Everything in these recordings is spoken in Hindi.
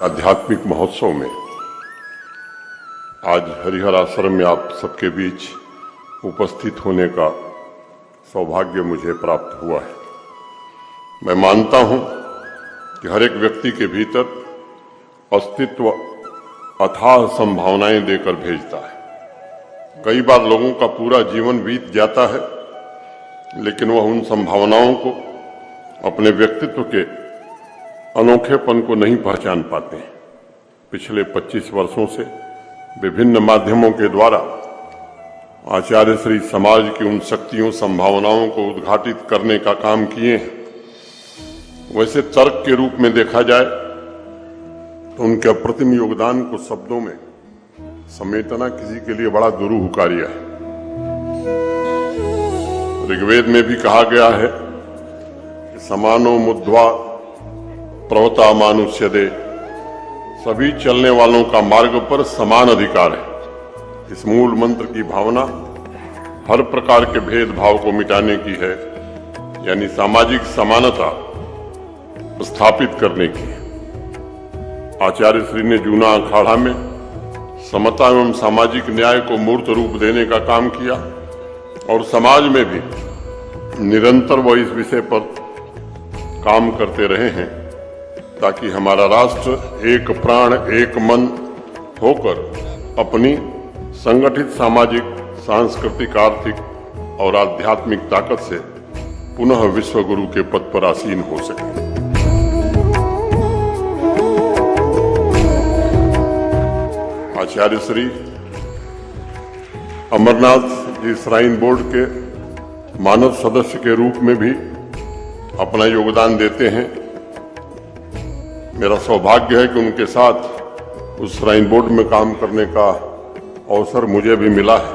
आध्यात्मिक महोत्सव में आज हरिहर आश्रम में आप सबके बीच उपस्थित होने का सौभाग्य मुझे प्राप्त हुआ है। मैं मानता हूं कि हर एक व्यक्ति के भीतर अस्तित्व अथाह संभावनाएं देकर भेजता है। कई बार लोगों का पूरा जीवन बीत जाता है, लेकिन वह उन संभावनाओं को, अपने व्यक्तित्व के अनोखेपन को नहीं पहचान पाते हैं। पिछले 25 वर्षों से विभिन्न माध्यमों के द्वारा आचार्य श्री समाज की उन शक्तियों, संभावनाओं को उद्घाटित करने का काम किए हैं। वैसे तर्क के रूप में देखा जाए तो उनके अप्रतिम योगदान को शब्दों में समेटना किसी के लिए बड़ा दुरूह कार्य है। ऋग्वेद में भी कहा गया है कि समानो मुद्वा प्रवता मानुष्य दे, सभी चलने वालों का मार्ग पर समान अधिकार है। इस मूल मंत्र की भावना हर प्रकार के भेदभाव को मिटाने की है, यानी सामाजिक समानता स्थापित करने की है। आचार्य श्री ने जूना अखाड़ा में समता एवं सामाजिक न्याय को मूर्त रूप देने का काम किया और समाज में भी निरंतर वो इस विषय पर काम करते रहे हैं, ताकि हमारा राष्ट्र एक प्राण एक मन होकर अपनी संगठित सामाजिक, सांस्कृतिक, आर्थिक और आध्यात्मिक ताकत से पुनः विश्व गुरु के पद पर आसीन हो सके। आचार्य श्री अमरनाथ जी श्राइन बोर्ड के मानद सदस्य के रूप में भी अपना योगदान देते हैं। मेरा सौभाग्य है कि उनके साथ उस श्राइन बोर्ड में काम करने का अवसर मुझे भी मिला है।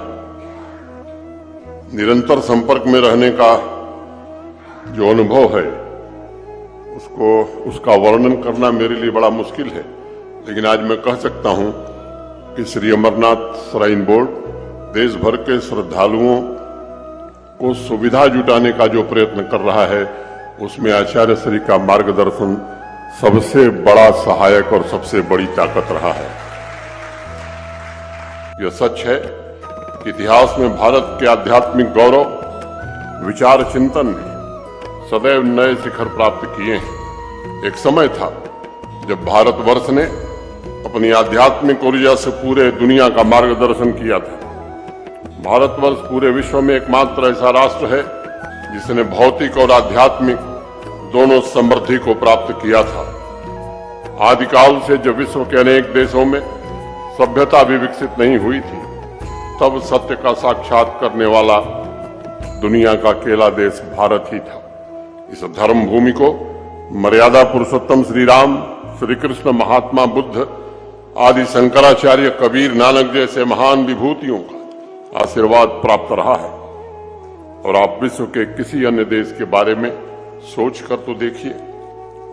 निरंतर संपर्क में रहने का जो अनुभव है उसका वर्णन करना मेरे लिए बड़ा मुश्किल है, लेकिन आज मैं कह सकता हूं कि श्री अमरनाथ श्राइन बोर्ड देश भर के श्रद्धालुओं को सुविधा जुटाने का जो प्रयत्न कर रहा है, उसमें आचार्य श्री का मार्गदर्शन सबसे बड़ा सहायक और सबसे बड़ी ताकत रहा है। यह सच है कि इतिहास में भारत के आध्यात्मिक गौरव, विचार चिंतन ने सदैव नए शिखर प्राप्त किए हैं। एक समय था जब भारतवर्ष ने अपनी आध्यात्मिक ऊर्जा से पूरे दुनिया का मार्गदर्शन किया था। भारतवर्ष पूरे विश्व में एकमात्र ऐसा राष्ट्र है जिसने भौतिक और आध्यात्मिक दोनों समृद्धि को प्राप्त किया था। आदिकाल से जब विश्व के अनेक देशों में सभ्यता भी विकसित नहीं हुई थी, तब सत्य का साक्षात करने वाला दुनिया का अकेला देश भारत ही था। इस धर्म भूमि को मर्यादा पुरुषोत्तम श्री राम, श्री कृष्ण, महात्मा बुद्ध आदि शंकराचार्य, कबीर, नानक जैसे महान विभूतियों का आशीर्वाद प्राप्त रहा है। और आप विश्व के किसी अन्य देश के बारे में सोच कर तो देखिए,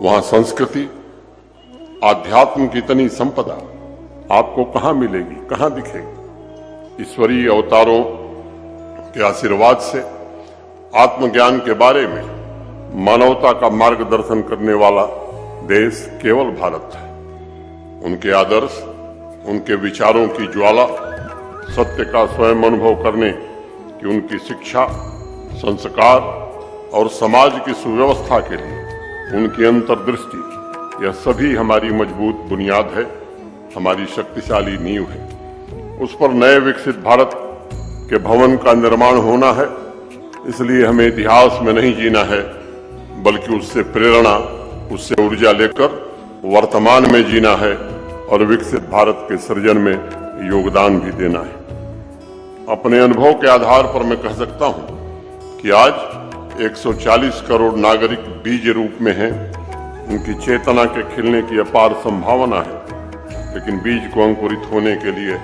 वहां संस्कृति, आध्यात्म की इतनी संपदा आपको कहां मिलेगी, कहां दिखेगी। ईश्वरीय अवतारों के आशीर्वाद से आत्मज्ञान के बारे में मानवता का मार्गदर्शन करने वाला देश केवल भारत है। उनके आदर्श, उनके विचारों की ज्वाला, सत्य का स्वयं अनुभव करने की उनकी शिक्षा, संस्कार और समाज की सुव्यवस्था के लिए उनकी अंतर्दृष्टि, यह सभी हमारी मजबूत बुनियाद है, हमारी शक्तिशाली नींव है। उस पर नए विकसित भारत के भवन का निर्माण होना है। इसलिए हमें इतिहास में नहीं जीना है, बल्कि उससे प्रेरणा, उससे ऊर्जा लेकर वर्तमान में जीना है और विकसित भारत के सृजन में योगदान भी देना है। अपने अनुभव के आधार पर मैं कह सकता हूं कि आज 140 करोड़ नागरिक बीज रूप में हैं। उनकी चेतना के खिलने की अपार संभावना है, लेकिन बीज को अंकुरित होने के लिए,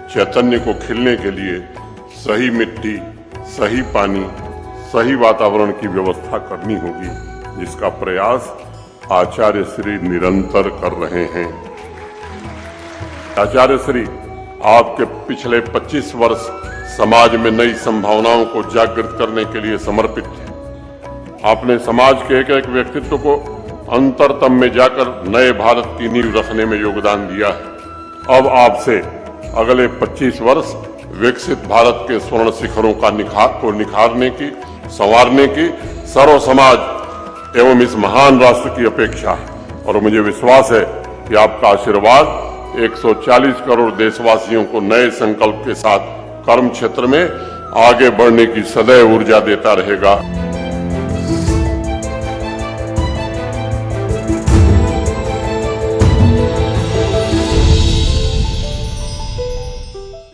चैतन्य को खिलने के लिए सही मिट्टी, सही पानी, सही वातावरण की व्यवस्था करनी होगी, जिसका प्रयास आचार्य श्री निरंतर कर रहे हैं। आचार्य श्री आपके पिछले 25 वर्ष समाज में नई संभावनाओं को जागृत करने के लिए समर्पित थे। आपने समाज के एक एक व्यक्तित्व को अंतरतम में जाकर नए भारत की नींव रखने में योगदान दिया है। अब आपसे अगले 25 वर्ष विकसित भारत के स्वर्ण शिखरों का निखारने की, संवारने की सर्व समाज एवं इस महान राष्ट्र की अपेक्षा है। और मुझे विश्वास है कि आपका आशीर्वाद 140 करोड़ देशवासियों को नए संकल्प के साथ कर्म क्षेत्र में आगे बढ़ने की सदैव ऊर्जा देता रहेगा।